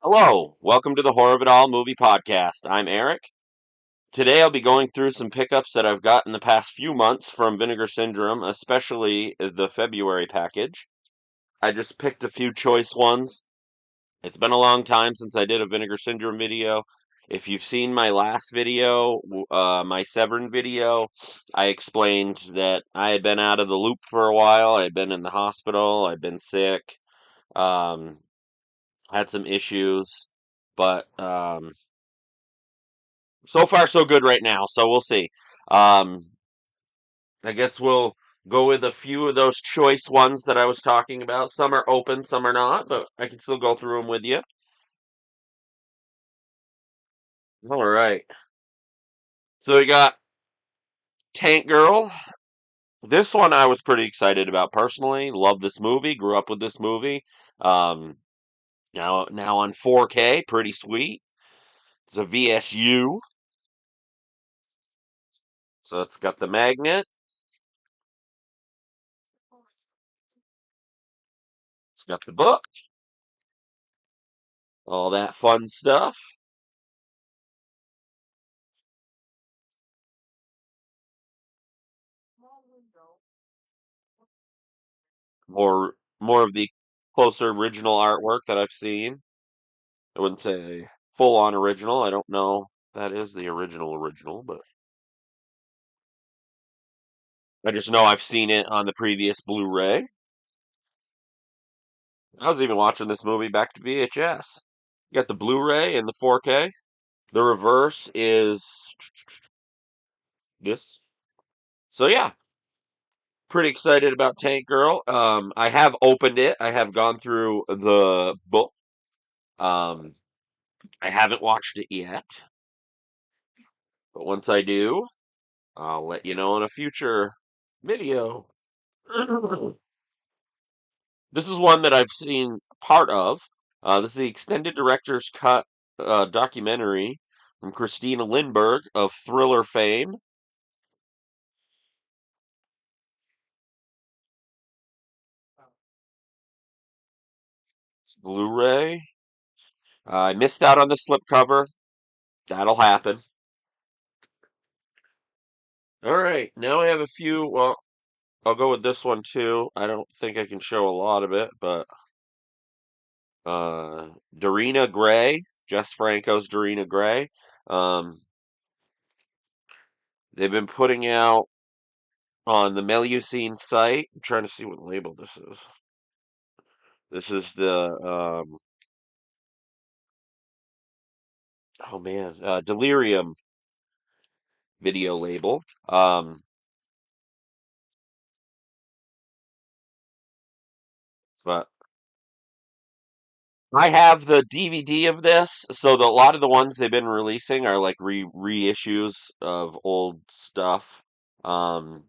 Hello, welcome to the Horror of It All movie podcast. I'm Eric. Today I'll be going through some pickups that I've got in the past few months from Vinegar Syndrome, especially the February package. I just picked a few choice ones. It's been a long time since I did a Vinegar Syndrome video. If you've seen my last video, my Severn video, I explained that I had been out of the loop for a while. I had been in the hospital. I'd been sick. Um, had some issues, but so far so good right now. So we'll see. Um, I guess we'll go with a few of those choice ones that I was talking about. Some are open, some are not, but I can still go through them with you. All right. So we got Tank Girl. This one I was pretty excited about personally. Love this movie. Grew up with this movie. Um, now on 4K, pretty sweet. It's a VSU, so it's got the magnet. It's got the book. All that fun stuff. More of the closer original artwork that I've seen. I wouldn't say full on original. I don't know if that is the original, but I just know I've seen it on the previous Blu-ray. I was even watching this movie back to VHS. You got the Blu-ray and the 4K. The reverse is this. So yeah, pretty excited about Tank Girl. I have opened it. I have gone through the book. Um, I haven't watched it yet, but once I do, I'll let you know in a future video. This is one that I've seen part of. This is the extended director's cut documentary from Christina Lindbergh of Thriller fame. It's Blu-ray. I missed out on the slipcover. That'll happen. All right, now I have a few. Well, I'll go with this one too. I don't think I can show a lot of it, but Darina Gray, Jess Franco's Darina Gray. Um, they've been putting out on the Melusine site. I'm trying to see what label this is. This is the oh man, Delirium video label. But I have the DVD of this, so a lot of the ones they've been releasing are like reissues of old stuff. Um,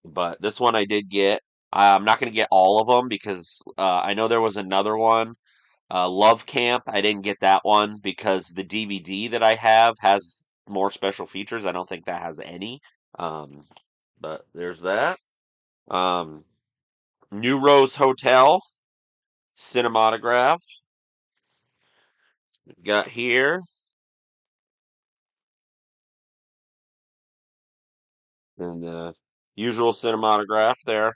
but this one I did get. I'm not going to get all of them because I know there was another one, Love Camp. I didn't get that one because the DVD that I have has more special features. I don't think that has any. Um, but there's that. Um, New Rose Hotel cinematograph got here, and the usual cinematograph there.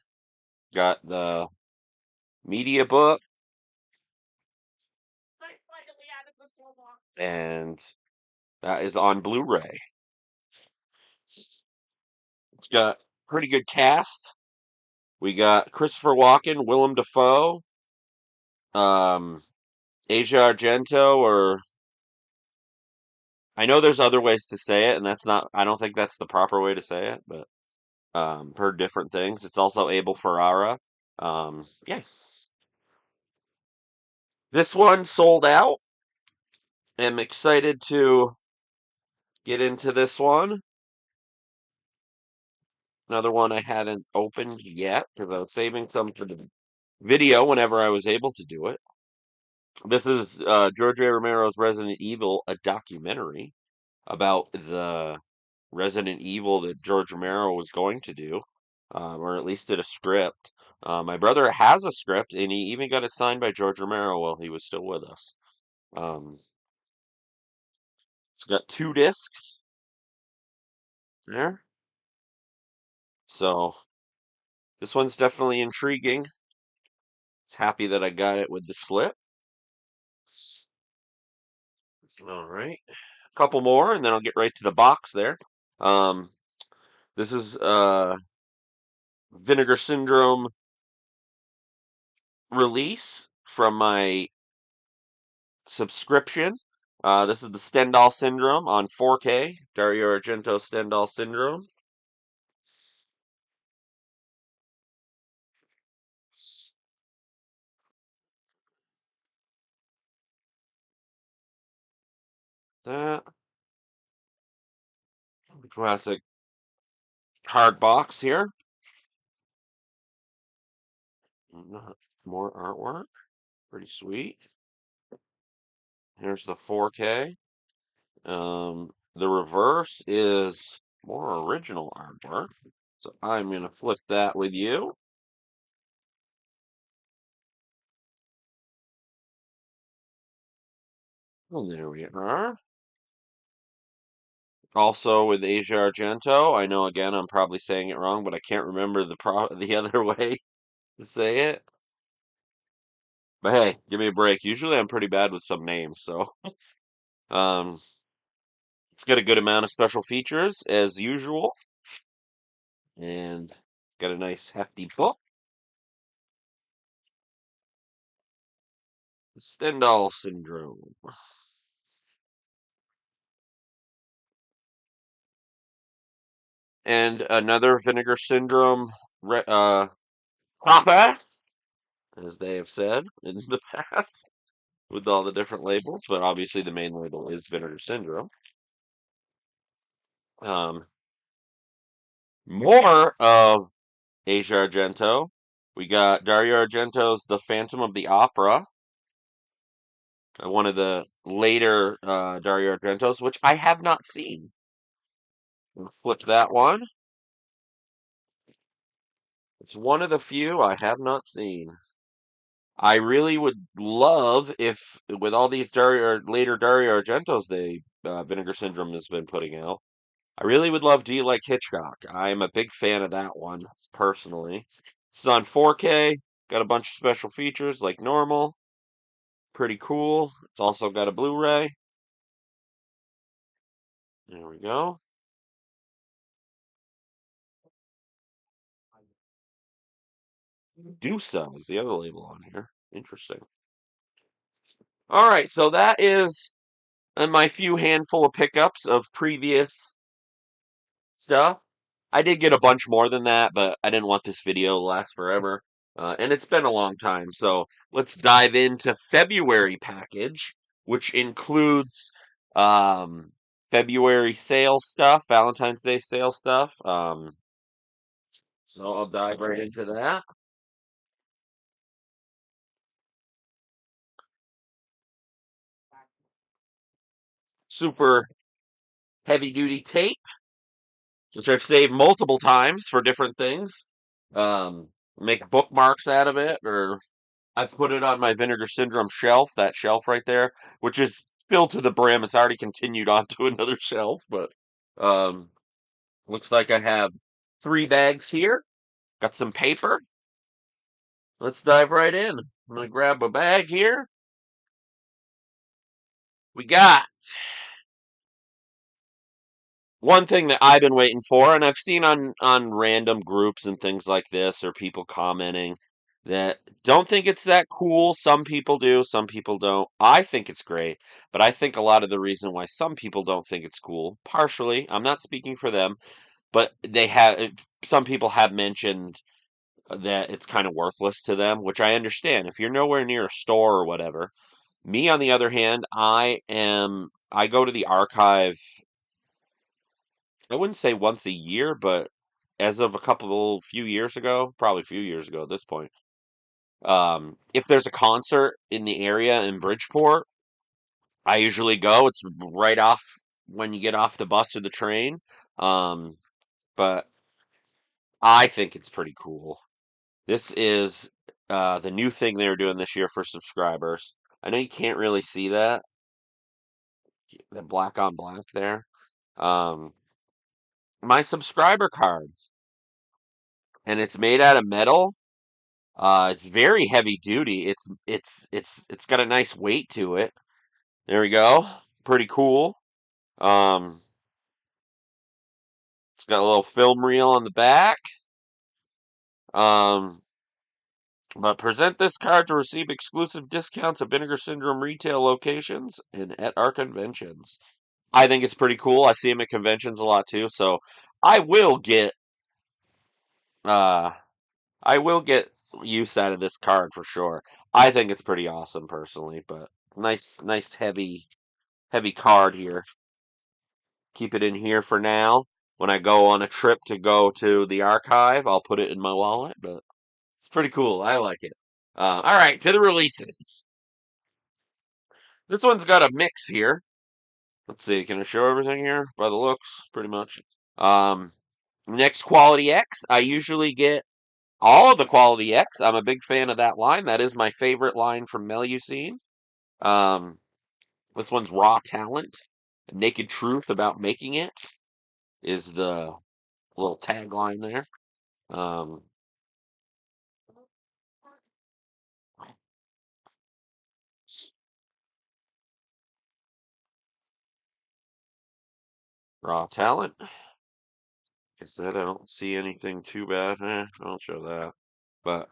Got the media book, and that is on Blu-ray. It's got pretty good cast. We got Christopher Walken, Willem Dafoe, um, Asia Argento, or I know there's other ways to say it, and that's not. I don't think that's the proper way to say it, but heard different things. It's also Abel Ferrara. Yeah, this one sold out. Am excited to get into this one. Another one I hadn't opened yet because I was saving some for the video whenever I was able to do it. This is George A. Romero's Resident Evil, a documentary about the Resident Evil that George Romero was going to do, or at least did a script. My brother has a script, and he even got it signed by George Romero while he was still with us. Um, it's got 2 discs there. So this one's definitely intriguing. It's happy that I got it with the slip. All right. A couple more and then I'll get right to the box there. Um, this is Vinegar Syndrome release from my subscription. This is the Stendhal Syndrome on 4K, Dario Argento Stendhal Syndrome. That classic hard box here. More artwork. Pretty sweet. Here's the 4K. The reverse is more original artwork. So I'm going to flip that with you. And there we are. Also with Asia Argento. I know again I'm probably saying it wrong, but I can't remember the other way to say it. But hey, give me a break. Usually I'm pretty bad with some names, so um it's got a good amount of special features as usual. And got a nice hefty book. The Stendhal Syndrome. And another Vinegar Syndrome Papa, as they have said in the past, with all the different labels, but obviously the main label is Vinegar Syndrome. Um, More of Asia Argento. We got Dario Argento's The Phantom of the Opera, one of the later Dario Argentos, which I have not seen. We'll flip that one. It's one of the few I have not seen. I really would love if, with all these later Dario Argentos Vinegar Syndrome has been putting out, I really would love Do You Like Hitchcock? I am a big fan of that one, personally. It's on 4K, got a bunch of special features like normal, pretty cool. It's also got a Blu-ray. There we go. Dusa is the other label on here. Interesting. All right, so that is my few handful of pickups of previous stuff. I did get a bunch more than that, but I didn't want this video to last forever. And it's been a long time. So let's dive into February package, which includes um, February sale stuff, Valentine's Day sale stuff. So I'll dive right into that. Super heavy duty tape, which I've saved multiple times for different things. Make bookmarks out of it, or I put it on my Vinegar Syndrome shelf, that shelf right there, which is filled to the brim. It's already continued onto another shelf, but um, looks like I have 3 bags here. Got some paper. Let's dive right in. I'm gonna grab a bag here. We got one thing that I've been waiting for, and I've seen on random groups and things like this, or people commenting that don't think it's that cool. Some people do, some people don't. I think it's great, but I think a lot of the reason why some people don't think it's cool, partially, I'm not speaking for them, but some people have mentioned that it's kind of worthless to them, which I understand. If you're nowhere near a store or whatever. Me, on the other hand, I go to the archive. I wouldn't say once a year, but as of few years ago, probably a few years ago at this point, if there's a concert in the area in Bridgeport, I usually go. It's right off when you get off the bus or the train. Um, but I think it's pretty cool. This is the new thing they're doing this year for subscribers. I know you can't really see that, the black on black there. Um, my subscriber card, and it's made out of metal. It's very heavy duty. It's got a nice weight to it. There we go. Pretty cool. Um, it's got a little film reel on the back. Um, but present this card to receive exclusive discounts at Vinegar Syndrome retail locations and at our conventions. I think it's pretty cool. I see them at conventions a lot too, so I will get uh I will get use out of this card for sure. I think it's pretty awesome personally, but nice heavy card here. Keep it in here for now. When I go on a trip to go to the archive, I'll put it in my wallet, but it's pretty cool. I like it. All right, to the releases. This one's got a mix here. Let's see, can I show everything here? By the looks, pretty much. Um, Next, Quality X. I usually get all of the Quality X. I'm a big fan of that line. That is my favorite line from Melusine. Um, this one's Raw Talent. Naked Truth About Making It is the little tagline there. Um, Raw Talent. I said I don't see anything too bad. I'll show that. But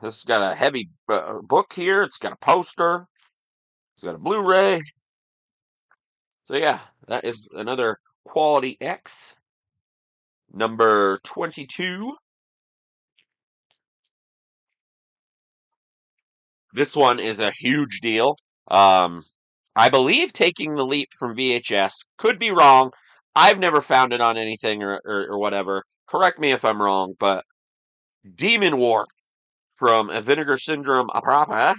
this has got a heavy book here. It's got a poster. It's got a Blu-ray. So yeah, that is another Quality X. Number 22. This one is a huge deal. Um, I believe Taking the Leap from VHS. Could be wrong. I've never found it on anything or whatever. Correct me if I'm wrong, but Demon War from a Vinegar Syndrome Aprapa,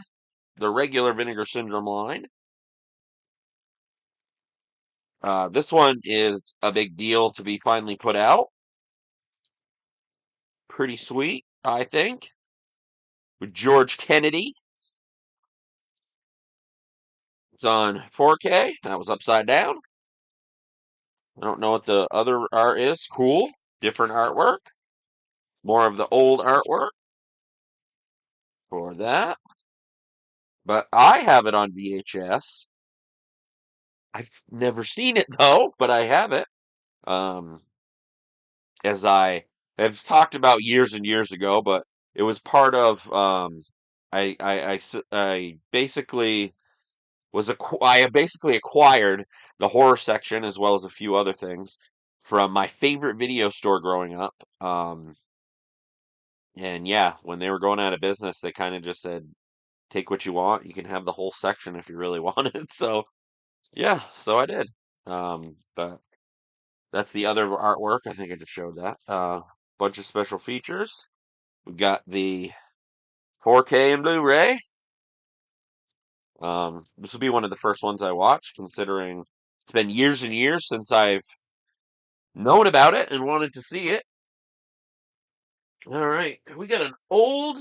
the regular Vinegar Syndrome line. This one is a big deal to be finally put out. Pretty sweet, I think. With George Kennedy. It's on 4K. That was upside down. I don't know what the other art is. Cool. Different artwork. More of the old artwork for that. But I have it on VHS. I've never seen it though, but I have it. Um, as I have talked about years and years ago, but it was part of I basically I basically acquired the horror section as well as a few other things from my favorite video store growing up. And yeah, when they were going out of business, they kind of just said, "Take what you want. You can have the whole section if you really want it." So yeah, so I did. But that's the other artwork. I think I just showed that. Bunch of special features. We've got the 4K and Blu-ray. This will be one of the first ones I watch, considering it's been years and years since I've known about it and wanted to see it. All right, we got an old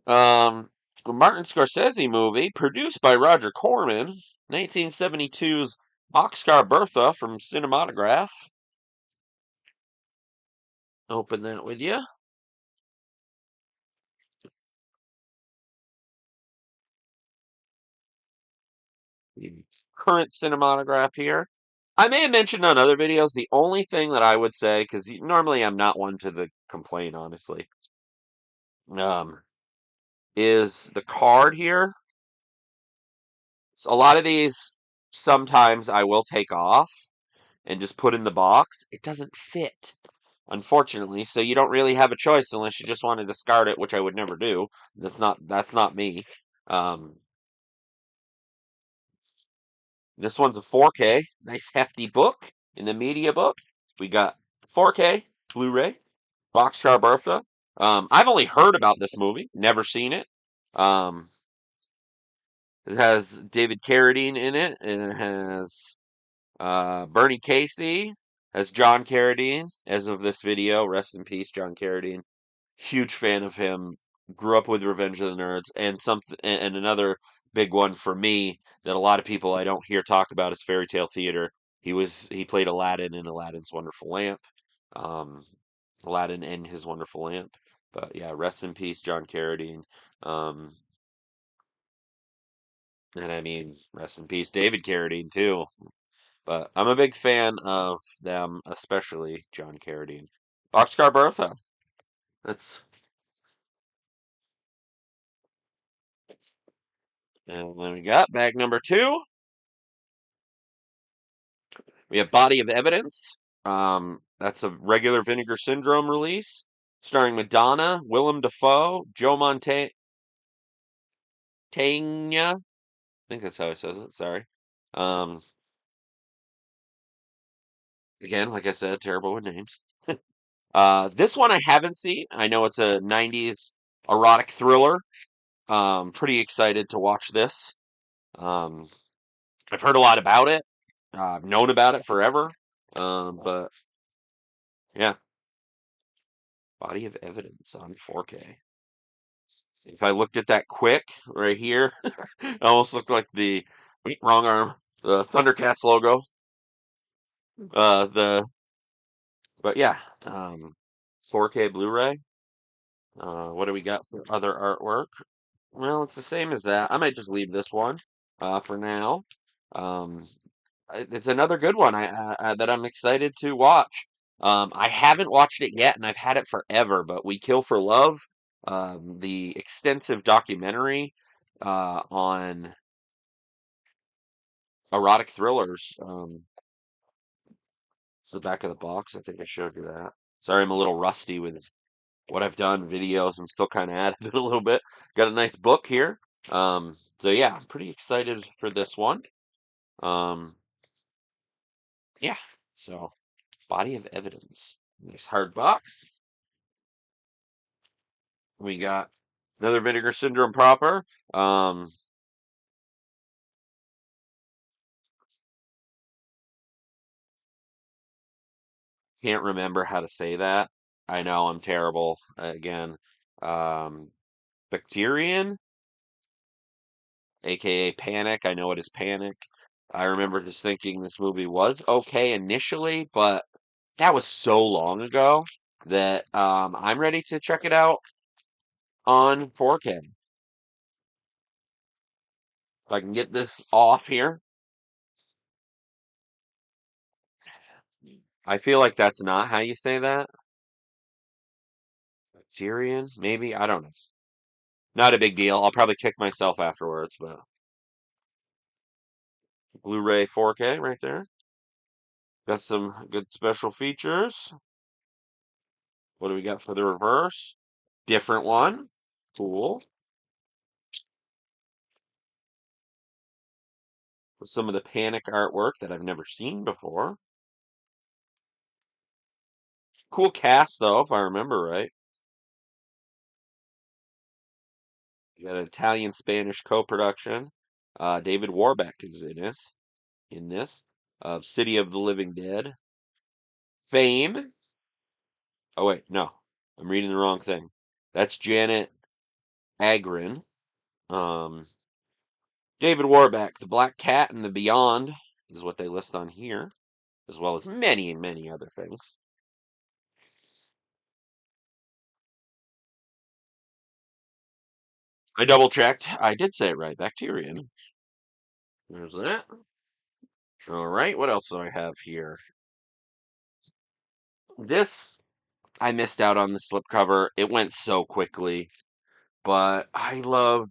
um, Martin Scorsese movie produced by Roger Corman, 1972's Boxcar Bertha from Cinematograph. Open that with you. The current Cinematograph here. I may have mentioned on other videos, the only thing that I would say, because normally I'm not one to complain, honestly, um, is the card here. So a lot of these, sometimes I will take off and just put in the box. It doesn't fit, unfortunately. So you don't really have a choice unless you just want to discard it, which I would never do. That's not me. Um, this one's a 4K, nice hefty book in the media book. We got 4K Blu-ray, Boxcar Bertha. I've only heard about this movie, never seen it. Um, it has David Carradine in it, and it has Bernie Casey, has John Carradine. As of this video, rest in peace, John Carradine. Huge fan of him grew up with Revenge of the Nerds, and another big one for me that a lot of people I don't hear talk about is fairy tale theater. He played Aladdin in Aladdin's Wonderful Lamp, um, Aladdin and His Wonderful Lamp. But yeah, rest in peace, John Carradine. Um, and I mean, rest in peace, David Carradine too. But I'm a big fan of them, especially John Carradine. Boxcar Bertha. That's and then we got bag number two. We have Body of Evidence. That's a regular Vinegar Syndrome release, starring Madonna, Willem Dafoe, Joe Montana. I think that's how I said it. Sorry. Um, Again, like I said, terrible with names. This one I haven't seen. I know it's a '90s erotic thriller. Pretty excited to watch this. Um, I've heard a lot about it. I've known about it forever. But yeah, Body of Evidence on 4K. If I looked at that quick right here, it almost looked like the wrong arm, the Thundercats logo. The But yeah, 4K Blu-ray. What do we got for other artwork? Well, it's the same as that. I might just leave this one for now. Um, it's another good one that I'm excited to watch. I haven't watched it yet, and I've had it forever. But We Kill for Love, the extensive documentary on erotic thrillers. It's the back of the box. I think I showed you that. Sorry, I'm a little rusty with what I've done, videos. I'm still kind of at it a little bit. Got a nice book here. So yeah, I'm pretty excited for this one. Um, yeah. So Body of Evidence. Nice hard box. We got another Vinegar Syndrome proper. Um, can't remember how to say that. I know I'm terrible again. Um, Bacterian, aka Panic. I know it is Panic. I remember just thinking this movie was okay initially, but that was so long ago that I'm ready to check it out on 4K. If I can get this off here. I feel like that's not how you say that. Syrian, maybe? I don't know. Not a big deal. I'll probably kick myself afterwards, but Blu-ray 4K right there. Got some good special features. What do we got for the reverse? Different one. Cool. With some of the Panic artwork that I've never seen before. Cool cast though, if I remember right. You got an Italian-Spanish co-production. David Warbeck is in this. City of the Living Dead. Fame. Oh wait, no. I'm reading the wrong thing. That's Janet Agron. Um, David Warbeck, The Black Cat and the Beyond is what they list on here, as well as many, many other things. I double checked. I did say it right. Bacterian. There's that. All right. What else do I have here? This I missed out on the slipcover. It went so quickly, but I love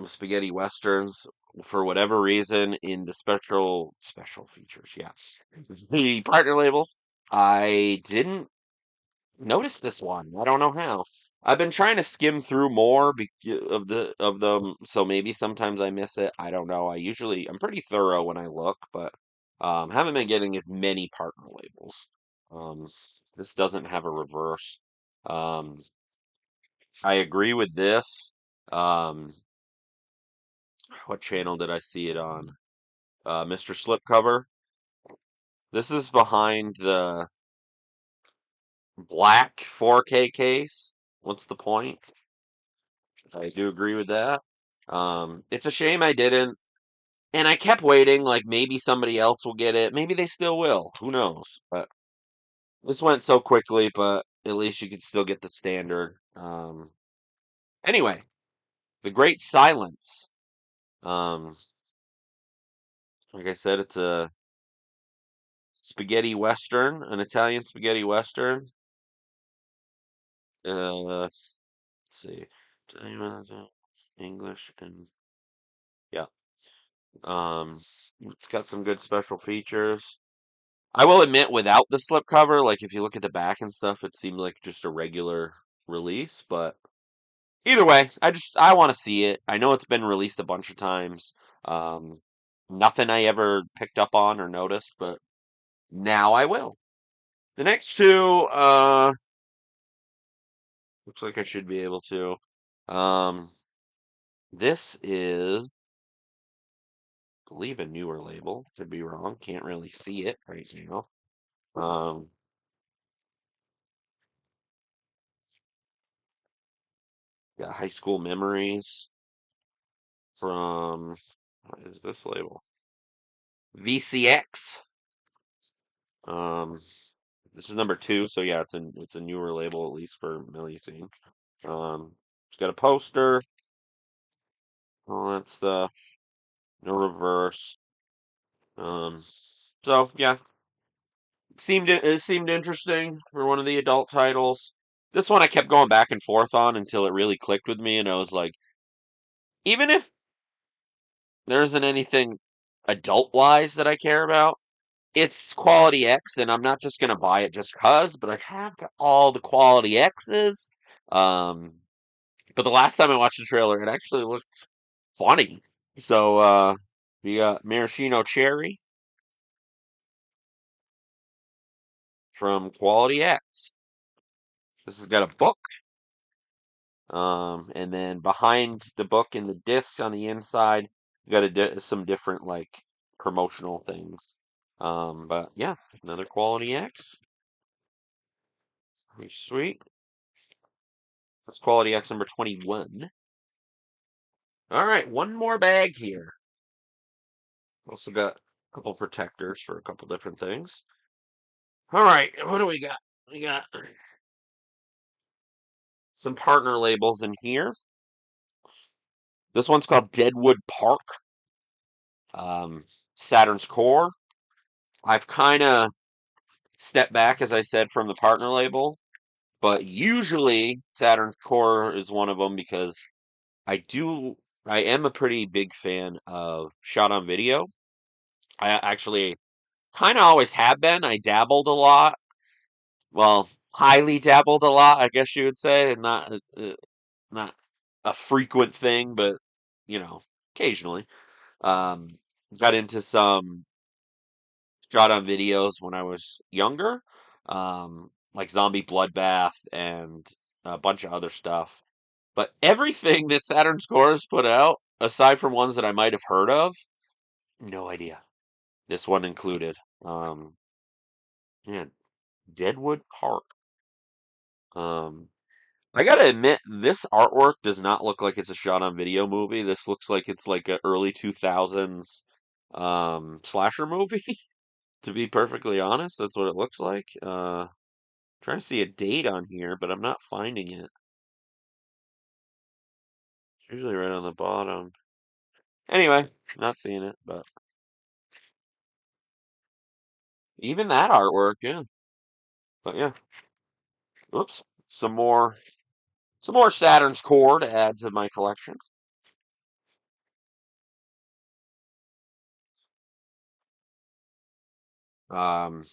spaghetti westerns for whatever reason in the special features. Yeah, the partner labels. I didn't notice this one. I don't know how. I've been trying to skim through more of them, so maybe sometimes I miss it. I don't know. I'm pretty thorough when I look, but haven't been getting as many partner labels. Um, this doesn't have a reverse. Um, I agree with this. Um, what channel did I see it on? Mr. Slipcover. This is behind the black 4K case. What's the point? I do agree with that. It's a shame I didn't, and I kept waiting. Like maybe somebody else will get it. Maybe they still will. Who knows? But this went so quickly. But at least you could still get the standard. Anyway, The Great Silence. Um, like I said, it's a spaghetti western, an Italian spaghetti western. Let's see, Italian, English, and yeah. Um, it's got some good special features. I will admit, without the slipcover, like if you look at the back and stuff, it seemed like just a regular release. But either way, I want to see it. I know it's been released a bunch of times. Um, Nothing I ever picked up on or noticed, but now I will. The next two, looks like I should be able to. Um, this is, I believe, a newer label. Could be wrong. Can't really see it right now. Um, Got High School Memories from, what is this label? VCX. Um, this is number two, so yeah, it's a newer label at least for Melusine. It's got a poster, all that stuff. No reverse. Um, so yeah, it seemed interesting for one of the adult titles. This one I kept going back and forth on until it really clicked with me, and I was like, even if there isn't anything adult wise that I care about, it's Quality X, and I'm not just gonna buy it just cause, but I have got all the Quality X's. Um, but the last time I watched the trailer, it actually looked funny. So we got Maraschino Cherry from Quality X. This has got a book. And then behind the book and the disc on the inside, you got some different like promotional things. But yeah, another Quality X. Pretty sweet. That's Quality X number 21. All right, one more bag here. Also got a couple protectors for a couple different things. All right, what do we got? We got some partner labels in here. This one's called Deadwood Park. Um, Saturn's Core. I've kind of stepped back, as I said, from the partner label, but usually Saturn's Core is one of them because I do. I am a pretty big fan of shot on video. I actually kind of always have been. I dabbled a lot. Well, highly dabbled a lot, I guess you would say, and not a frequent thing, but you know, occasionally. Um, got into some shot on videos when I was younger, like Zombie Bloodbath and a bunch of other stuff. But everything that Saturn Scores put out, aside from ones that I might have heard of, no idea. This one included. Um, yeah, Deadwood Park. Um, I gotta admit, this artwork does not look like it's a shot on video movie. This looks like it's like a early 2000s slasher movie, to be perfectly honest. That's what it looks like. Trying to see a date on here, but I'm not finding it. It's usually right on the bottom. Anyway, not seeing it, but even that artwork, yeah. But yeah. Oops. Some more Saturn's Core to add to my collection. Um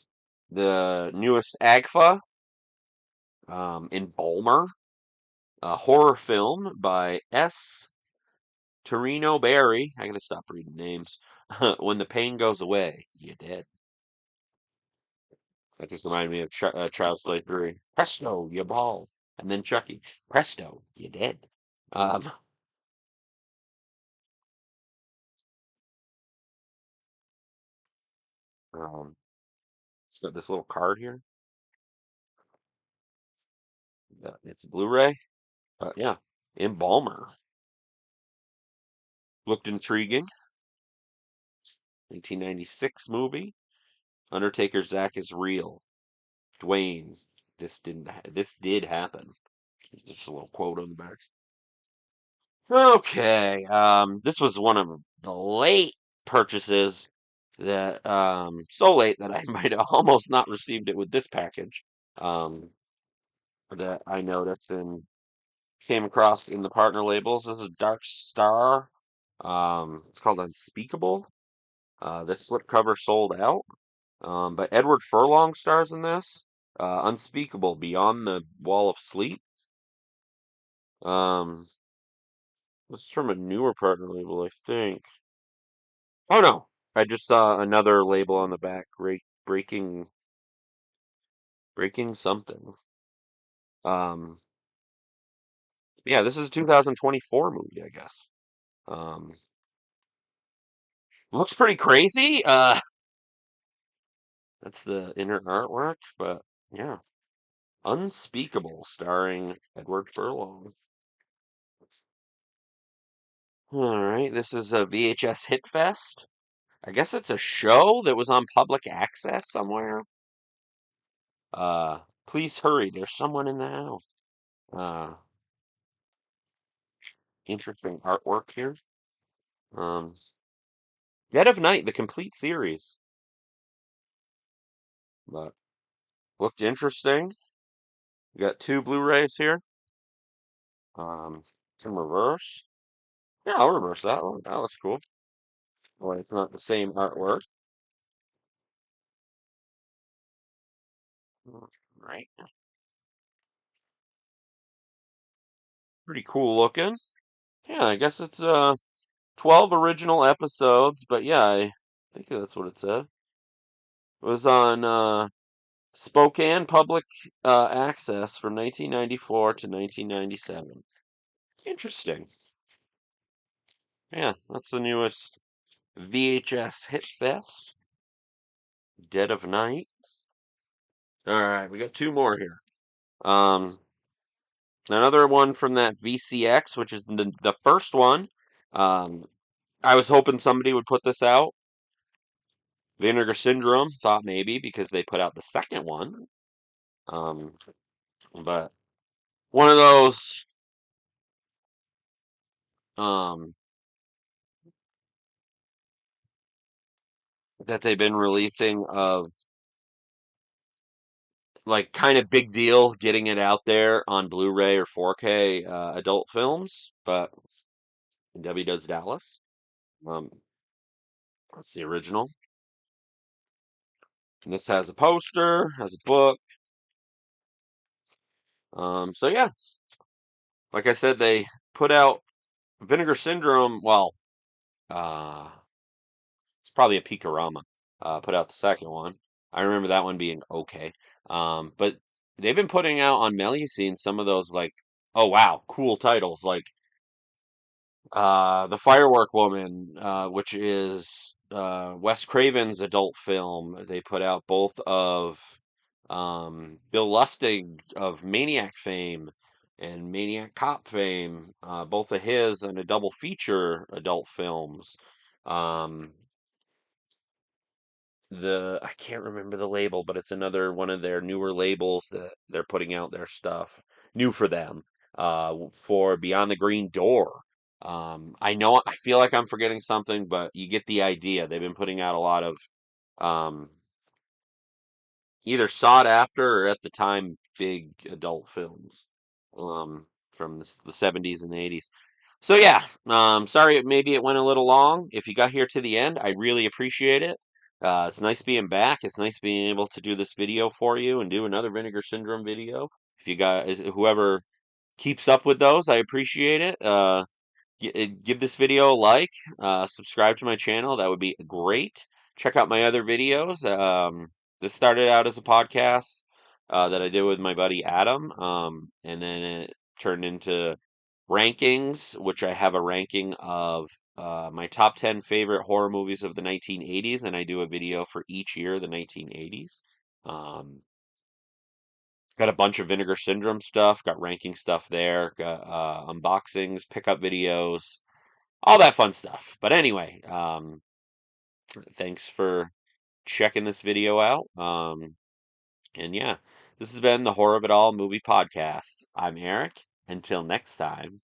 the newest AGFA, in Bulmer, a horror film by S. Torino Berry. I gotta stop reading names. When the pain goes away, you dead. That just reminded me of Child's Play 3. Presto, you bald. And then Chucky. Presto, you dead. Um, um, it's got this little card here. It's Blu-ray. Yeah. Embalmer. Looked intriguing. 1996 movie. Undertaker Zack is real. Dwayne, this did happen. Just a little quote on the back. Okay, this was one of the late purchases that so late that I might have almost not received it with this package. Um, that I noticed and came across in the partner labels. This is a Dark Star. It's called Unspeakable. This slipcover sold out. But Edward Furlong stars in this. Unspeakable, Beyond the Wall of Sleep. Um, this is from a newer partner label, I think. Oh no, I just saw another label on the back, breaking something. Um, yeah, this is a 2024 movie, I guess. Um, looks pretty crazy. That's the inner artwork, but yeah, Unspeakable, starring Edward Furlong. All right, this is a VHS Hit Fest. I guess it's a show that was on public access somewhere. Please hurry, there's someone in the house. Uh, Interesting artwork here. Um, Dead of Night, the complete series, but looked interesting. We got two Blu-rays here. Some reverse. Yeah, I'll reverse that one. That looks cool. Well, it's not the same artwork. Right. Pretty cool looking. Yeah, I guess it's 12 original episodes, but yeah, I think that's what it said. It was on Spokane Public Access from 1994 to 1997. Interesting. Yeah, that's the newest VHS Hit Fest. Dead of Night. All right, we got two more here. Um, Another one from that VCX, which is the first one. Um, I was hoping somebody would put this out. Vinegar Syndrome, thought maybe because they put out the second one. Um, but one of those um, that they've been releasing of like kind of big deal getting it out there on Blu-ray or 4K adult films, but Debbie Does Dallas. Um, that's the original. And this has a poster, has a book. So yeah, like I said, they put out Vinegar Syndrome. Well, uh, it's probably a Picorama. Put out the second one. I remember that one being okay. But they've been putting out on Melusine some of those like, oh wow, cool titles like The Firework Woman, which is Wes Craven's adult film. They put out both of Bill Lustig of Maniac fame and Maniac Cop fame, both of his and a double feature adult films. Um, I can't remember the label, but it's another one of their newer labels that they're putting out their stuff new for them. For Beyond the Green Door. I feel like I'm forgetting something, but you get the idea. They've been putting out a lot of um, either sought after or at the time big adult films from the 70s and 80s. So yeah, sorry maybe it went a little long. If you got here to the end, I really appreciate it. It's nice being back. It's nice being able to do this video for you and do another Vinegar Syndrome video. If you guys, whoever keeps up with those, I appreciate it. Give this video a like, subscribe to my channel. That would be great. Check out my other videos. This started out as a podcast that I did with my buddy Adam, and then it turned into rankings, which I have a ranking of my top 10 favorite horror movies of the 1980s, and I do a video for each year of the 1980s. Um, Got a bunch of Vinegar Syndrome stuff, got ranking stuff there, got unboxings, pickup videos, all that fun stuff. But anyway, thanks for checking this video out. And yeah, this has been the Horror of It All movie podcast. I'm Eric. Until next time.